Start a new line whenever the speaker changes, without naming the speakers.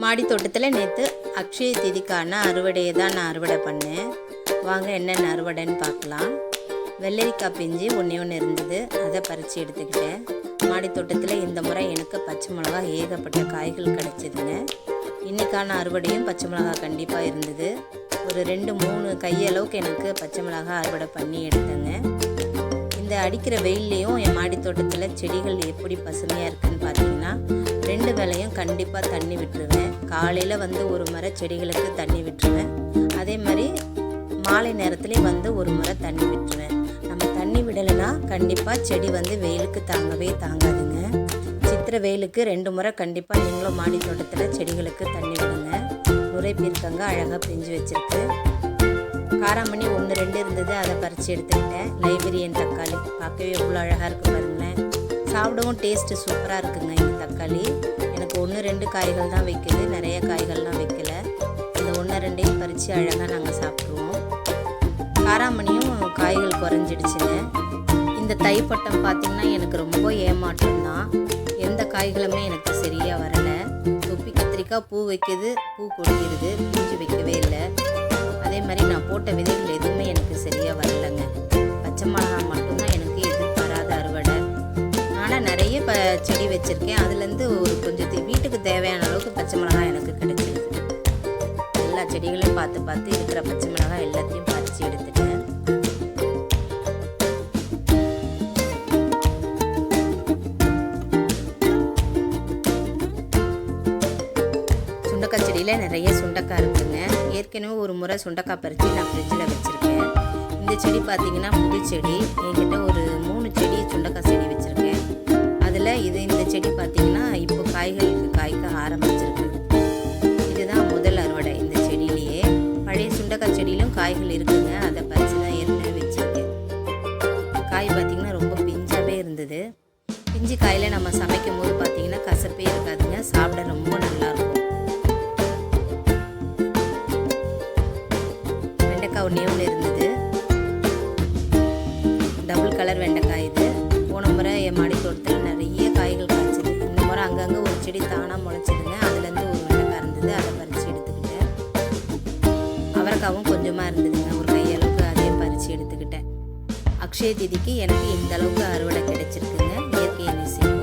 மாடி தோட்டத்தில் நேற்று அக்ஷய திதிக்கான அறுவடையை தான் நான் அறுவடை பண்ணேன். வாங்க என்னென்ன அறுவடைன்னு பார்க்கலாம். வெள்ளரிக்காய் பிஞ்சு ஒன்று இருந்தது, அதை பறித்து எடுத்துக்கிட்டேன். மாடி தோட்டத்தில் இந்த முறை எனக்கு பச்சை மிளகா ஏகப்பட்ட காய்கள் கிடச்சிதுங்க. இன்றைக்கான அறுவடையும் பச்சை மிளகா கண்டிப்பாக இருந்தது. ஒரு 2-3 கையளவுக்கு எனக்கு பச்சை மிளகா அறுவடை பண்ணி எடுத்தேங்க. இந்த அடிக்கிற வெயில்லையும் என் மாடி தோட்டத்தில் செடிகள் எப்படி பசுமையாக இருக்குதுன்னு பார்த்தீங்கன்னா, 2 வேளையும் கண்டிப்பாக தண்ணி விட்டுருவேன். காலையில் வந்து ஒரு முறை செடிகளுக்கு தண்ணி விட்டுருவேன், அதே மாதிரி மாலை நேரத்துலேயும் வந்து ஒரு முறை தண்ணி விட்டுருவேன். நம்ம தண்ணி விடலைன்னா கண்டிப்பாக செடி வந்து வெயிலுக்கு தாங்கவே தாங்காதுங்க. சித்திரை வெயிலுக்கு 2 முறை கண்டிப்பாக நீங்களும் மாடி தோட்டத்தில் செடிகளுக்கு தண்ணி விடுங்க. நுரை பீர்க்கங்க அழகாக பிஞ்சு வச்சுருக்கு. காராமணி 1-2 இருந்தது, அதை பறித்து எடுத்துக்கிட்டேன். லைப்ரரியன் தக்காளி பார்க்கவே எவ்வளோ அழகாக இருக்குது பாருங்களேன். சாப்பிடவும் டேஸ்ட்டு சூப்பராக இருக்குங்க. இந்த தக்காளி எனக்கு 1-2 காய்கள் தான் வைக்குது, நிறைய காய்கள்லாம் வைக்கல. இந்த 1-2 பறித்து அழகாக நாங்கள் சாப்பிட்ருவோம். காராமணியும் காய்கள் குறைஞ்சிடுச்சுங்க. இந்த தைப்பட்டம் பார்த்திங்கன்னா எனக்கு ரொம்ப ஏமாற்றம் தான். எந்த காய்களுமே எனக்கு சரியாக வரலை. தொப்பி கத்திரிக்காய் பூ வைக்கிது, பூ கொடிக்கிறது, பூச்சி வைக்கவே இல்லை. அதே மாதிரி நான் போட்ட விதைகள் எதுவுமே எனக்கு சரியாக வரலைங்க. பச்சை மிளகா மட்டும்தான் எனக்கு எதிர்பாராத அறுவடை. ஆனால் நிறைய செடி வச்சுருக்கேன். அதுலேருந்து ஒரு கொஞ்சம் வீட்டுக்கு தேவையான அளவுக்கு பச்சை மிளகாய் எனக்கு கிடைச்சிருக்கு. எல்லா செடிகளையும் பார்த்து பார்த்து இருக்கிற பச்சை மிளகாய் எல்லாத்தையும் பறித்து எடுத்துட்டேன். சுண்டக்காய் செடியில் நிறைய சுண்டக்காய் இருக்குங்க. ஏற்கனவே ஒரு முறை சுண்டக்காய் பறித்து நான் ஃப்ரிட்ஜில் வச்சுருக்கேன். இந்த செடி பார்த்திங்கன்னா புது செடி. என்கிட்ட ஒரு 3 செடி சுண்டக்காய் செடி வச்சுருக்கேன். அதில் இந்த செடி பார்த்திங்கன்னா இப்போ காய்கள் காய்க்க ஆரம்பிச்சிருக்கு. இதுதான் முதல் அறுவடை இந்த செடியிலேயே. பழைய சுண்டக்காய் செடியிலும் காய்கள் இருக்குங்க, அதை பறித்து தான் ஏற்கனவே வச்சுருக்கேன். காய் பார்த்திங்கன்னா ரொம்ப பிஞ்சாகவே இருந்தது. பிஞ்சு காயில் நம்ம சமைக்கும் போது பார்த்திங்கன்னா கசப்பே இருக்காதுங்க, சாப்பிட ரொம்ப நல்லாயிருக்கும். வெண்டைக்காய் ஒன்று இருந்தது, டபுள் கலர் வெண்டைக்காய். இது போன முறை என் மாடி தோட்டத்தில் நிறைய காய்கள் காய்ச்சிது. இந்த முறை அங்கங்கே ஒரு செடி தானாக முளைச்சிதுங்க. அதுலேருந்து ஒரு வெண்டைக்காய் இருந்தது, அதை பறித்து எடுத்துக்கிட்டேன். அவரைக்காவும் கொஞ்சமாக இருந்ததுங்க, ஒரு கையளவுக்கு அதையும் பறித்து எடுத்துக்கிட்டேன். அக்ஷய திதிக்கு எனக்கு இந்த அளவுக்கு அறுவடை கிடைச்சிருக்குங்க. இயற்கையை நேசிப்போம்.